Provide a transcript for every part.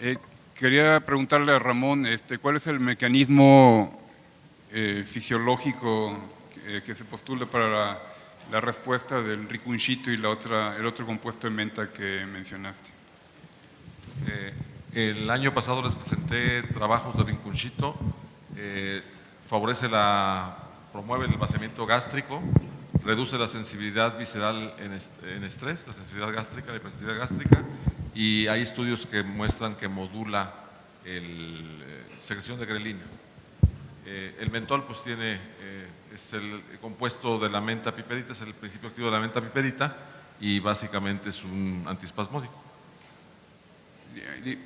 Eh, Quería preguntarle a Ramón, ¿cuál es el mecanismo fisiológico que se postula para la respuesta del ricunchito y el otro compuesto de menta que mencionaste? El año pasado les presenté trabajos de rinconchito, promueve el vaciamiento gástrico, reduce la sensibilidad visceral en estrés, la sensibilidad gástrica, la hipersensibilidad gástrica, y hay estudios que muestran que modula secreción de grelina. El mentol pues es el compuesto de la menta piperita, es el principio activo de la menta piperita y básicamente es un antiespasmódico.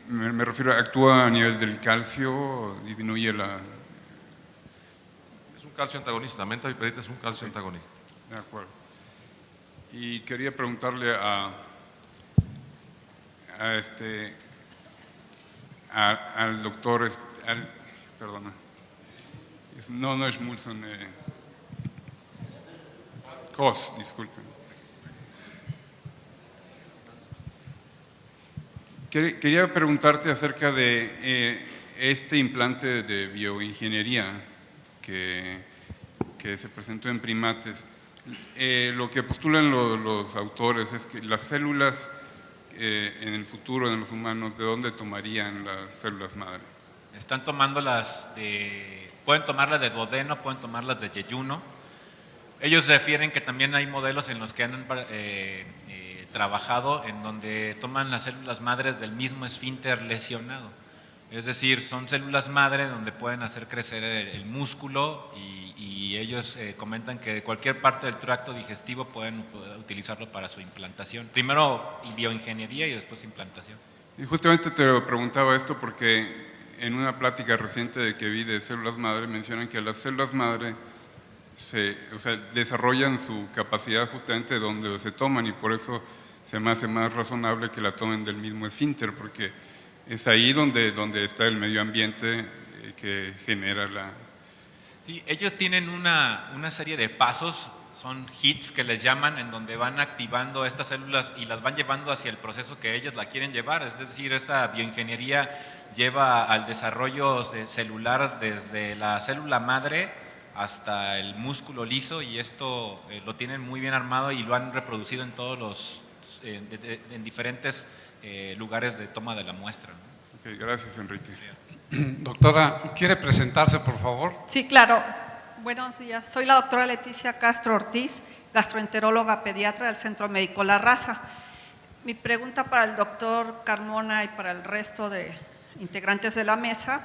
Me refiero, ¿actúa a nivel del calcio? ¿Disminuye la...? Es un calcio antagonista, menta piperita es un calcio antagonista. De acuerdo. Y quería preguntarle al doctor, perdona, no es Mulson, Cos, disculpen. Quería preguntarte acerca de este implante de bioingeniería que se presentó en primates. Lo que postulan los autores es que las células en el futuro de los humanos, ¿de dónde tomarían las células madre? Están tomando pueden tomarlas de duodeno, pueden tomarlas de yeyuno. Ellos refieren que también hay modelos en los que han trabajado en donde toman las células madres del mismo esfínter lesionado. Es decir, son células madre donde pueden hacer crecer el músculo y ellos comentan que de cualquier parte del tracto digestivo pueden utilizarlo para su implantación. Primero bioingeniería y después implantación. Y justamente te lo preguntaba esto porque en una plática reciente que vi de células madre mencionan que las células madre desarrollan su capacidad justamente donde se toman, y por eso se me hace más razonable que la tomen del mismo esfínter, porque es ahí donde está el medio ambiente que genera la... Sí, ellos tienen una serie de pasos, son hits que les llaman, en donde van activando estas células y las van llevando hacia el proceso que ellos la quieren llevar. Es decir, esta bioingeniería lleva al desarrollo celular desde la célula madre hasta el músculo liso, y esto lo tienen muy bien armado y lo han reproducido en todos en diferentes lugares de toma de la muestra. Ok, gracias, Enrique. Doctora, ¿quiere presentarse, por favor? Sí, claro. Buenos días. Soy la doctora Leticia Castro Ortiz, gastroenteróloga pediatra del Centro Médico La Raza. Mi pregunta para el doctor Carmona y para el resto de integrantes de la mesa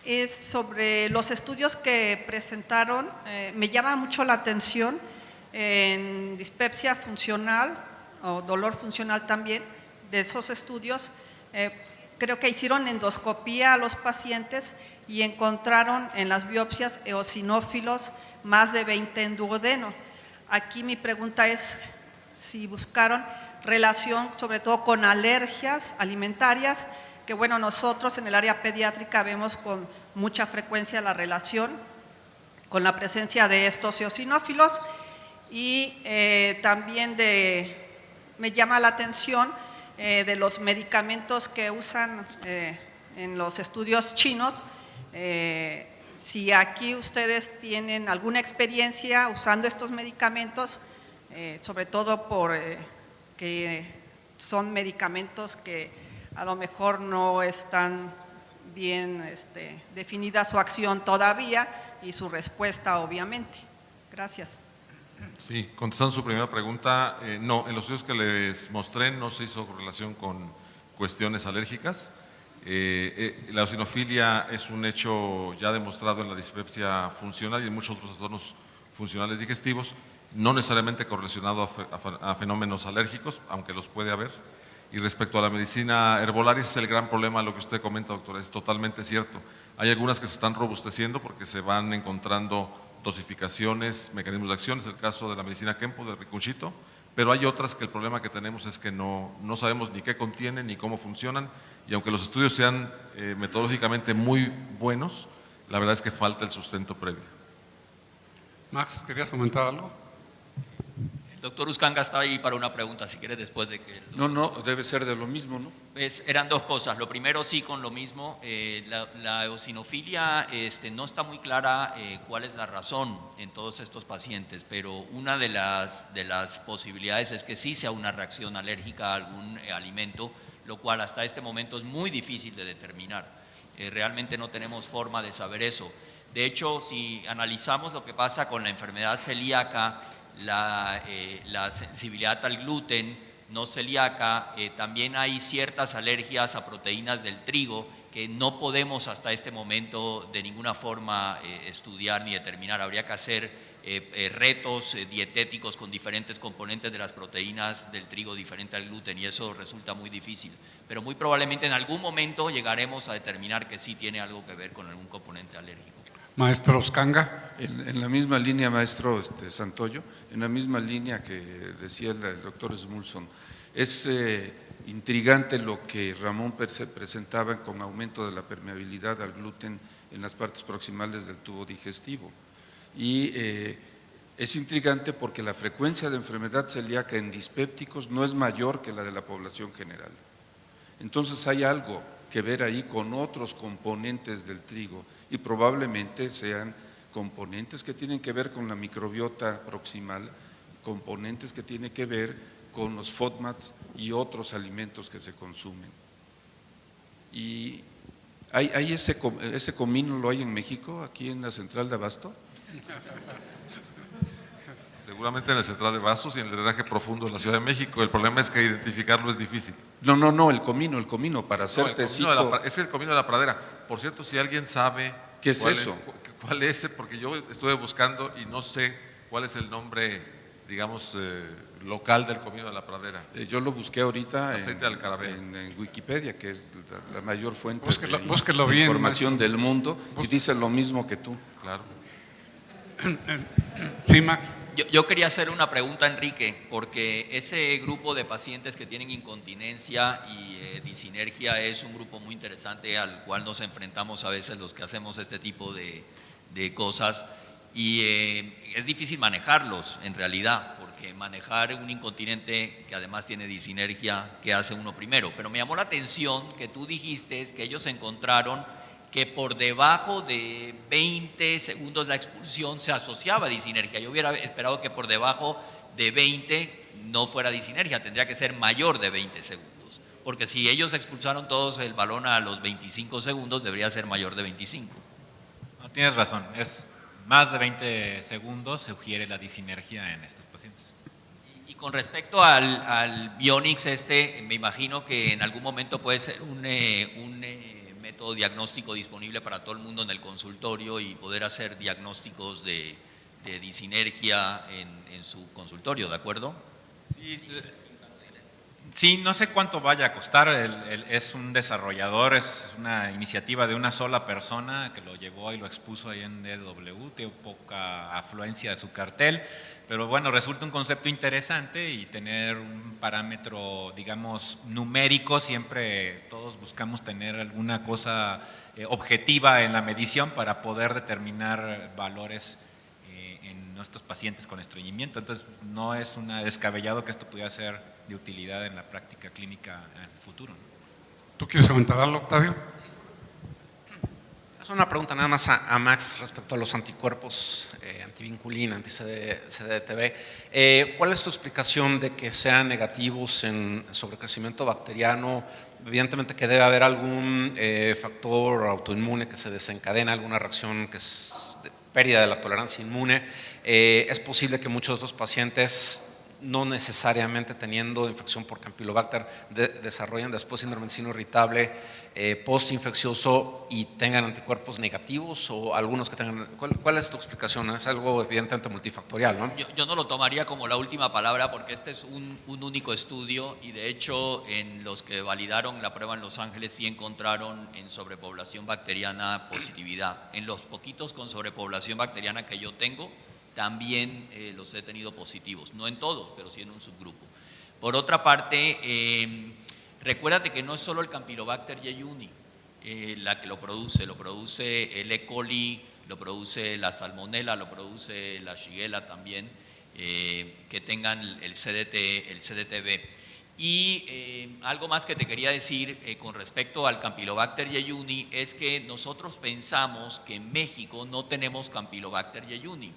es sobre los estudios que presentaron. Me llama mucho la atención en dispepsia funcional o dolor funcional también, de esos estudios. Creo que hicieron endoscopía a los pacientes y encontraron en las biopsias eosinófilos más de 20 en duodeno. Aquí mi pregunta es si buscaron relación sobre todo con alergias alimentarias, que bueno, nosotros en el área pediátrica vemos con mucha frecuencia la relación con la presencia de estos eosinófilos, y también me llama la atención de los medicamentos que usan en los estudios chinos. Si aquí ustedes tienen alguna experiencia usando estos medicamentos, sobre todo que son medicamentos que a lo mejor no están bien definida su acción todavía y su respuesta, obviamente. Gracias. Sí, contestando su primera pregunta, no, en los estudios que les mostré no se hizo relación con cuestiones alérgicas. La eosinofilia es un hecho ya demostrado en la dispepsia funcional y en muchos otros trastornos funcionales digestivos, no necesariamente correlacionado a fenómenos alérgicos, aunque los puede haber. Y respecto a la medicina herbolaria, ese es el gran problema, lo que usted comenta, doctora, es totalmente cierto. Hay algunas que se están robusteciendo porque se van encontrando dosificaciones, mecanismos de acción, es el caso de la medicina Kempo, del ricunchito, pero hay otras que el problema que tenemos es que no sabemos ni qué contienen ni cómo funcionan, y aunque los estudios sean metodológicamente muy buenos, la verdad es que falta el sustento previo. Max, ¿querías comentar algo? Doctor Uscanga está ahí para una pregunta, si quieres, después de que… No, debe ser de lo mismo, ¿no? Eran dos cosas. Lo primero, sí, con lo mismo, la eosinofilia no está muy clara cuál es la razón en todos estos pacientes, pero una de las posibilidades es que sí sea una reacción alérgica a algún alimento, lo cual hasta este momento es muy difícil de determinar. Realmente no tenemos forma de saber eso. De hecho, si analizamos lo que pasa con la enfermedad celíaca, la sensibilidad al gluten no celíaca, también hay ciertas alergias a proteínas del trigo que no podemos hasta este momento de ninguna forma estudiar ni determinar. Habría que hacer retos dietéticos con diferentes componentes de las proteínas del trigo diferente al gluten y eso resulta muy difícil. Pero muy probablemente en algún momento llegaremos a determinar que sí tiene algo que ver con algún componente alérgico. Maestro Uscanga. En la misma línea, maestro Santoyo, en la misma línea que decía el doctor Smulson, es intrigante lo que Ramón presentaba con aumento de la permeabilidad al gluten en las partes proximales del tubo digestivo. Y es intrigante porque la frecuencia de enfermedad celíaca en dispépticos no es mayor que la de la población general. Entonces hay algo que ver ahí con otros componentes del trigo y probablemente sean componentes que tienen que ver con la microbiota proximal, componentes que tienen que ver con los FODMAPs y otros alimentos que se consumen. ¿Y hay ese comino lo hay en México, aquí en la central de Abasto? Seguramente en la central de Abastos y en el drenaje profundo de la Ciudad de México. El problema es que identificarlo es difícil. No, el comino para hacer el tecito. es el comino de la pradera. Por cierto, si alguien sabe ¿Qué es eso? ¿Cuál es? Porque yo estuve buscando y no sé cuál es el nombre, digamos, local del comino de la pradera. Yo lo busqué ahorita Aceite de alcarabea. en Wikipedia, que es la mayor fuente Búsquelo de bien, información del mundo, y dice lo mismo que tú. Claro. Sí, Max. Yo quería hacer una pregunta a Enrique, porque ese grupo de pacientes que tienen incontinencia y disinergia es un grupo muy interesante al cual nos enfrentamos a veces los que hacemos este tipo de cosas y es difícil manejarlos en realidad, porque manejar un incontinente que además tiene disinergia, ¿qué hace uno primero? Pero me llamó la atención que tú dijiste que ellos encontraron que por debajo de 20 segundos la expulsión se asociaba a disinergia. Yo hubiera esperado que por debajo de 20 no fuera disinergia, tendría que ser mayor de 20 segundos, porque si ellos expulsaron todos el balón a los 25 segundos, debería ser mayor de 25. No, tienes razón, es más de 20 segundos se sugiere la disinergia en estos pacientes. Y con respecto al Bionics me imagino que en algún momento puede ser un método diagnóstico disponible para todo el mundo en el consultorio y poder hacer diagnósticos de disinergia en su consultorio, ¿de acuerdo? Sí, no sé cuánto vaya a costar, es un desarrollador, es una iniciativa de una sola persona que lo llevó y lo expuso ahí en DW, tiene poca afluencia de su cartel, pero bueno, resulta un concepto interesante y tener un parámetro, digamos, numérico, siempre todos buscamos tener alguna cosa objetiva en la medición para poder determinar valores en nuestros pacientes con estreñimiento, entonces no es una descabellado que esto pudiera ser de utilidad en la práctica clínica en el futuro. ¿Tú quieres comentar algo, Octavio? Es una pregunta nada más a Max respecto a los anticuerpos antivinculina, anti-CD-TB. ¿Cuál es tu explicación de que sean negativos en sobrecrecimiento bacteriano? Evidentemente que debe haber algún factor autoinmune que se desencadena, alguna reacción que es de pérdida de la tolerancia inmune. Es posible que muchos de estos pacientes, no necesariamente teniendo infección por Campylobacter, desarrollen después síndrome de intestino irritable postinfeccioso y tengan anticuerpos negativos o algunos que tengan… ¿Cuál es tu explicación? Es algo evidentemente multifactorial, ¿no? Yo no lo tomaría como la última palabra porque este es un único estudio y de hecho en los que validaron la prueba en Los Ángeles sí encontraron en sobrepoblación bacteriana positividad. En los poquitos con sobrepoblación bacteriana que yo tengo también los he tenido positivos, no en todos, pero sí en un subgrupo. Por otra parte, recuérdate que no es solo el Campylobacter jejuni la que lo produce el E. coli, lo produce la salmonella, lo produce la shigella también. que tengan el CDTB. Y algo más que te quería decir con respecto al Campylobacter jejuni es que nosotros pensamos que en México no tenemos Campylobacter jejuni.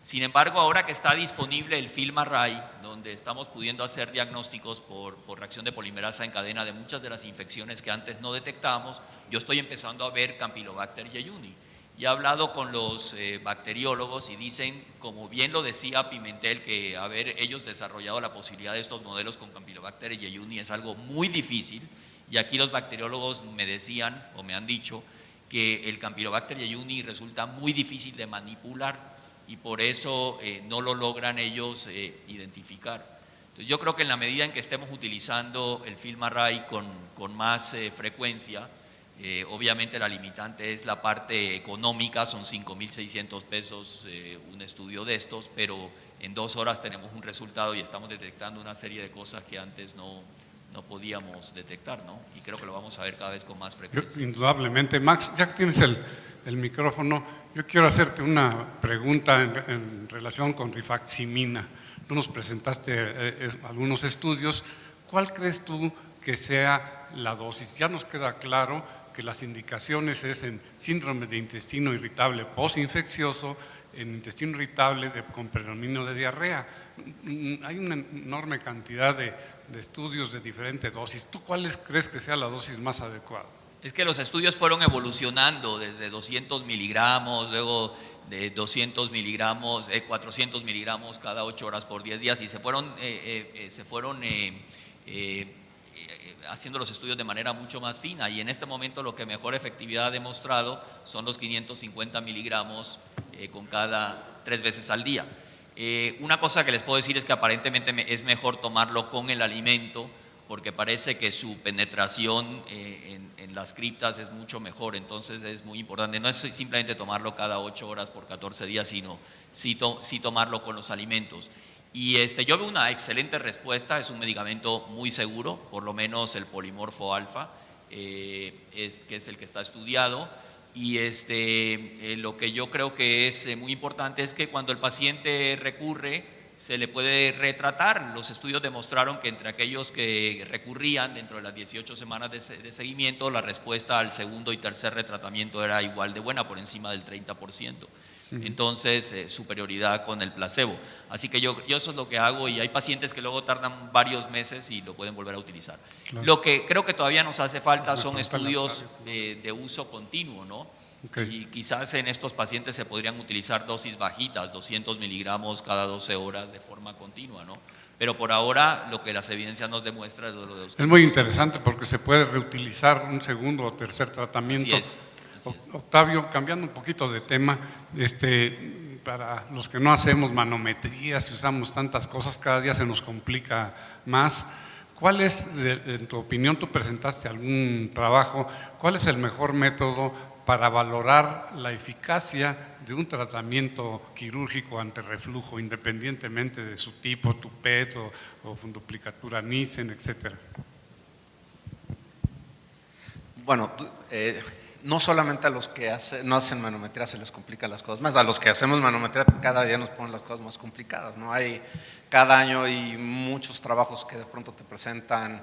Sin embargo, ahora que está disponible el FilmArray, donde estamos pudiendo hacer diagnósticos por reacción de polimerasa en cadena de muchas de las infecciones que antes no detectábamos, yo estoy empezando a ver Campylobacter jejuni. Y he hablado con los bacteriólogos y dicen, como bien lo decía Pimentel, que haber ellos desarrollado la posibilidad de estos modelos con Campylobacter jejuni es algo muy difícil. Y aquí los bacteriólogos me decían o me han dicho que el Campylobacter jejuni resulta muy difícil de manipular y por eso no lo logran ellos identificar. Entonces, yo creo que en la medida en que estemos utilizando el FilmArray con más frecuencia, obviamente la limitante es la parte económica, son 5.600 pesos un estudio de estos, pero en 2 horas tenemos un resultado y estamos detectando una serie de cosas que antes no podíamos detectar, ¿no? Y creo que lo vamos a ver cada vez con más frecuencia. Indudablemente. Max, ya que tienes el micrófono, yo quiero hacerte una pregunta en relación con rifaximina. Tú nos presentaste algunos estudios. ¿Cuál crees tú que sea la dosis? Ya nos queda claro que las indicaciones es en síndrome de intestino irritable postinfeccioso, en intestino irritable con predominio de diarrea. Hay una enorme cantidad de estudios de diferentes dosis. ¿Tú cuáles crees que sea la dosis más adecuada? Es que los estudios fueron evolucionando desde 200 miligramos, luego de 200 miligramos, 400 miligramos cada 8 horas por 10 días y se fueron haciendo los estudios de manera mucho más fina y en este momento lo que mejor efectividad ha demostrado son los 550 miligramos con cada 3 veces al día. Una cosa que les puedo decir es que aparentemente es mejor tomarlo con el alimento porque parece que su penetración en las criptas es mucho mejor, entonces es muy importante. No es simplemente tomarlo cada 8 horas por 14 días, sino sí tomarlo con los alimentos. Y yo veo una excelente respuesta, es un medicamento muy seguro, por lo menos el polimorfo alfa, que es el que está estudiado. Y lo que yo creo que es muy importante es que cuando el paciente recurre, se le puede retratar. Los estudios demostraron que entre aquellos que recurrían dentro de las 18 semanas de seguimiento, la respuesta al segundo y tercer retratamiento era igual de buena, por encima del 30%. Entonces, superioridad con el placebo. Así que yo eso es lo que hago y hay pacientes que luego tardan varios meses y lo pueden volver a utilizar. Claro. Lo que creo que todavía nos hace falta son estudios de uso continuo, ¿no? Okay. Y quizás en estos pacientes se podrían utilizar dosis bajitas, 200 miligramos cada 12 horas de forma continua, ¿no? Pero por ahora lo que las evidencias nos demuestran es lo de los... Es muy interesante porque se puede reutilizar un segundo o tercer tratamiento. Así es. Octavio, cambiando un poquito de tema, para los que no hacemos manometrías y usamos tantas cosas, cada día se nos complica más. ¿Cuál es, en tu opinión, tú presentaste algún trabajo, cuál es el mejor método para valorar la eficacia de un tratamiento quirúrgico ante reflujo, independientemente de su tipo, TUPET o funduplicatura Nissen, etcétera? Bueno, no solamente a los que no hacen manometría se les complican las cosas más, a los que hacemos manometría cada día nos ponen las cosas más complicadas, ¿no? Cada año hay muchos trabajos que de pronto te presentan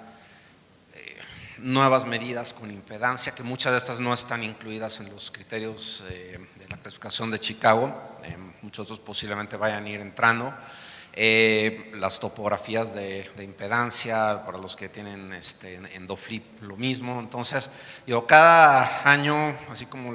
nuevas medidas con impedancia, que muchas de estas no están incluidas en los criterios de la clasificación de Chicago, muchos otros posiblemente vayan a ir entrando. Las topografías de impedancia para los que tienen EndoFlip, lo mismo. Entonces, cada año, así como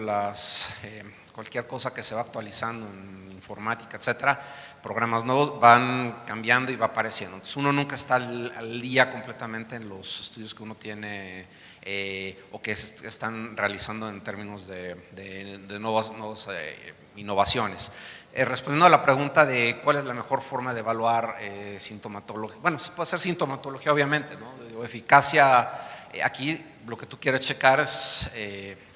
cualquier cosa que se va actualizando en informática, etcétera, programas nuevos van cambiando y va apareciendo. Entonces, uno nunca está al día completamente en los estudios que uno tiene o que están realizando en términos de nuevas innovaciones. Respondiendo a la pregunta de cuál es la mejor forma de evaluar sintomatología, bueno, se puede hacer sintomatología obviamente, ¿no? Eficacia, aquí lo que tú quieres checar es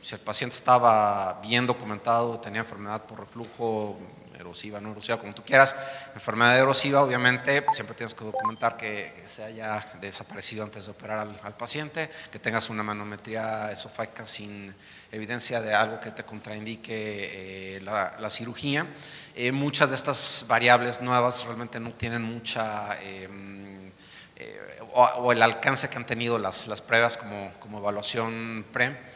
si el paciente estaba bien documentado, tenía enfermedad por reflujo erosiva, no erosiva, como tú quieras. Enfermedad erosiva, obviamente, siempre tienes que documentar que se haya desaparecido antes de operar al paciente, que tengas una manometría esofágica sin evidencia de algo que te contraindique la cirugía. Muchas de estas variables nuevas realmente no tienen mucha o el alcance que han tenido las pruebas como evaluación pre.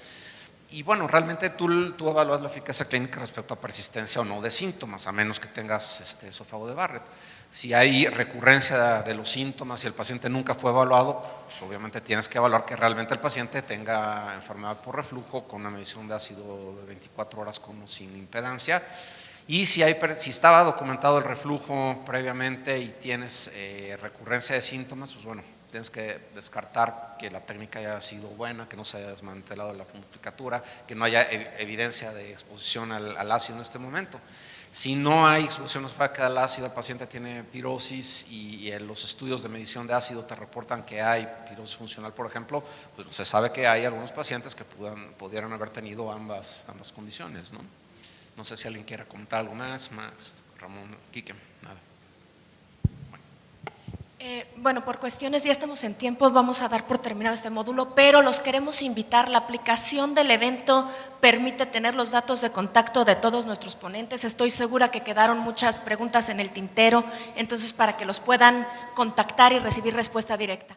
Y bueno, realmente tú evalúas la eficacia clínica respecto a persistencia o no de síntomas, a menos que tengas esófago de Barrett. Si hay recurrencia de los síntomas y el paciente nunca fue evaluado, pues obviamente tienes que evaluar que realmente el paciente tenga enfermedad por reflujo con una medición de ácido de 24 horas con o sin impedancia. Y si estaba documentado el reflujo previamente y tienes recurrencia de síntomas, pues bueno, tienes que descartar que la técnica haya sido buena, que no se haya desmantelado la fundicatura, que no haya evidencia de exposición al ácido en este momento. Si no hay exposición esofágica al ácido, el paciente tiene pirosis y los estudios de medición de ácido te reportan que hay pirosis funcional, por ejemplo, pues se sabe que hay algunos pacientes que pudieran haber tenido ambas condiciones, ¿no? No sé si alguien quiera comentar algo más, Ramón, Quique, nada. Bueno, por cuestiones, ya estamos en tiempo, vamos a dar por terminado este módulo, pero los queremos invitar. La aplicación del evento permite tener los datos de contacto de todos nuestros ponentes. Estoy segura que quedaron muchas preguntas en el tintero, entonces para que los puedan contactar y recibir respuesta directa.